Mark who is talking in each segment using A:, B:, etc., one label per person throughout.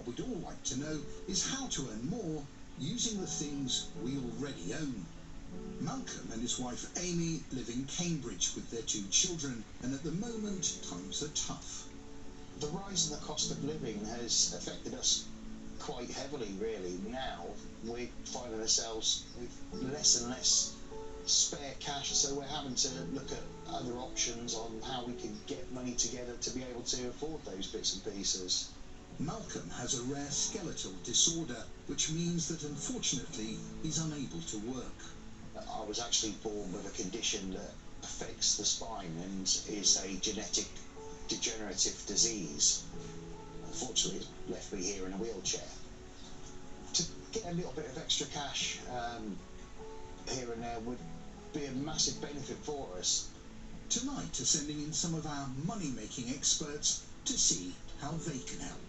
A: what we'd all like to know is how to earn more using the things we already own. Malcolm and his wife Amy live in Cambridge with their 2 children, and at the moment times are tough.
B: The rise in the cost of living has affected us quite heavily, really. Now we're finding ourselves with less and less spare cash, so we're having to look at other options on how we can get money together to be able to afford those bits and pieces.
A: Malcolm has a rare skeletal disorder, which means that unfortunately he's unable to work.
B: I was actually born with a condition that affects the spine and is a genetic degenerative disease. Unfortunately, it's left me here in a wheelchair. To get a little bit of extra cash here and there would be a massive benefit for us.
A: Tonight we're sending in some of our money-making experts to see how they can help.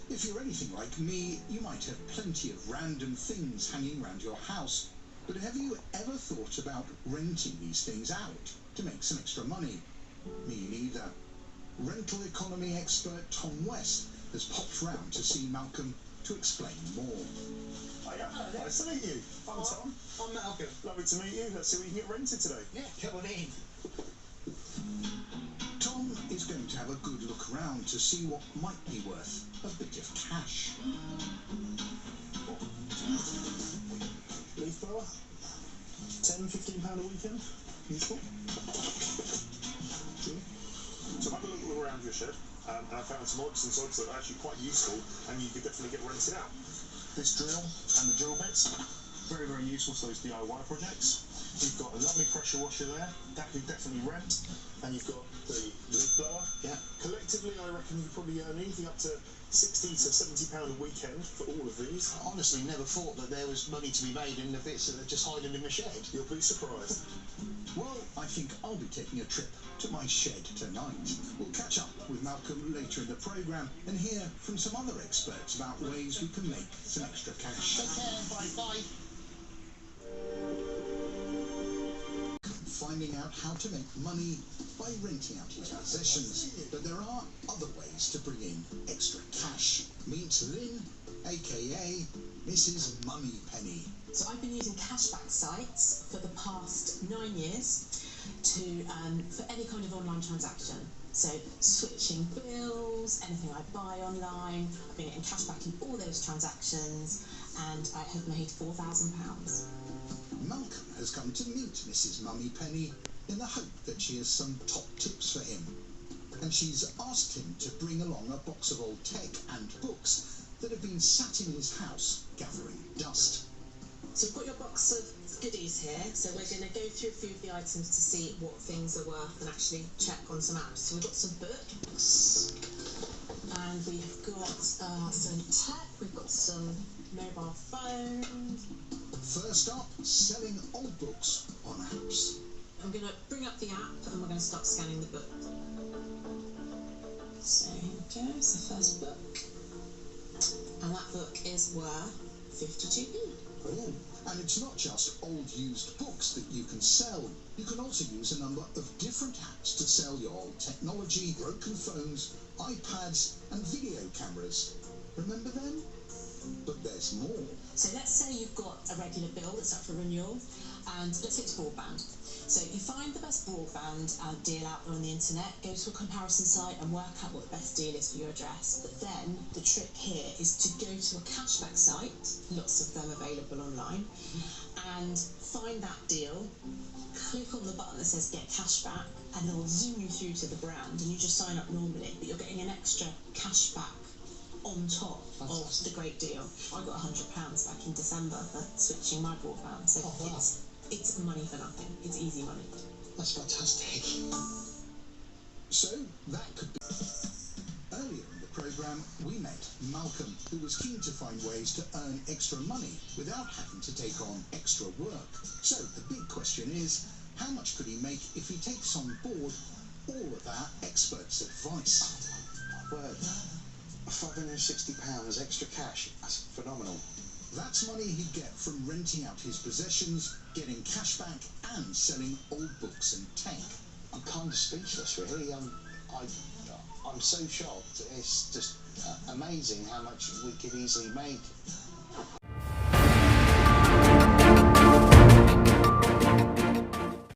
A: If you're anything like me, you might have plenty of random things hanging around your house, but have you ever thought about renting these things out to make some extra money? Me neither. Rental economy expert Tom West has popped round to see Malcolm to explain more.
C: Hiya, nice to meet you. I'm Tom.
D: I'm Malcolm.
C: Lovely to meet you. Let's see what you can get rented today.
D: Yeah, come on in.
A: Tom is going to have a good look around to see what might be worth a bit of cash.
C: Leaf blower. £10–15 a weekend. Useful. Sure. So I've had a look around your shed, and I found some odds and sods that are actually quite useful, and you could definitely get rented out. This drill and the drill bits, very, very useful for those DIY projects. You've got a lovely pressure washer there, that could definitely rent, and you've got the leaf blower.
B: Yeah.
C: Collectively, I reckon you could probably earn anything up to £60 to £70 a weekend for all of these.
B: I honestly never thought that there was money to be made in the bits that are just hiding in the shed.
C: You'll be surprised.
A: Well, I think I'll be taking a trip to my shed tonight. We'll catch up with Malcolm later in the programme and hear from some other experts about ways we can make some extra cash.
B: Take care, bye-bye.
A: Finding out how to make money by renting out his possessions, but there are other ways to bring in extra cash. Meet Lynn, aka Mrs. Mummy-Penny.
E: So I've been using cashback sites for the past 9 years to for any kind of online transaction. So switching bills, anything I buy online, I've been getting cashback in all those transactions, and I have made £4,000.
A: Malcolm has come to meet Mrs. Mummy-Penny in the hope that she has some top tips for him. And she's asked him to bring along a box of old tech and books that have been sat in his house gathering dust.
E: So we've got your box of goodies here, so we're going to go through a few of the items to see what things are worth and actually check on some apps. So we've got some books, and we've got some tech, we've got some mobile phones.
A: First up, selling old books on apps.
E: I'm going to bring up the app and we're going to start scanning the book. So here we go, it's the first book. And that book is worth 52p.
A: Brilliant. And it's not just old used books that you can sell. You can also use a number of different apps to sell your old technology, broken phones, iPads and video cameras. Remember them? But there's more.
E: So let's say you've got a regular bill that's up for renewal, and let's say it's broadband. So you find the best broadband deal out on the internet, go to a comparison site and work out what the best deal is for your address. But then the trick here is to go to a cashback site, lots of them available online, and find that deal, click on the button that says get cashback, and it'll zoom you through to the brand, and you just sign up normally, but you're getting an extra cashback on top of the great deal. I got £100 back in December for switching my broadband, so it's money for nothing. It's easy money.
B: That's fantastic.
A: So that could be. Earlier in the programme, we met Malcolm, who was keen to find ways to earn extra money without having to take on extra work. So the big question is, how much could he make if he takes on board all of our experts' advice?
B: Word. £560 extra cash. That's phenomenal.
A: That's money he'd get from renting out his possessions, getting cash back and selling old books and tech.
B: I'm kind of speechless, really. I I'm so shocked. It's just amazing how much we could easily make.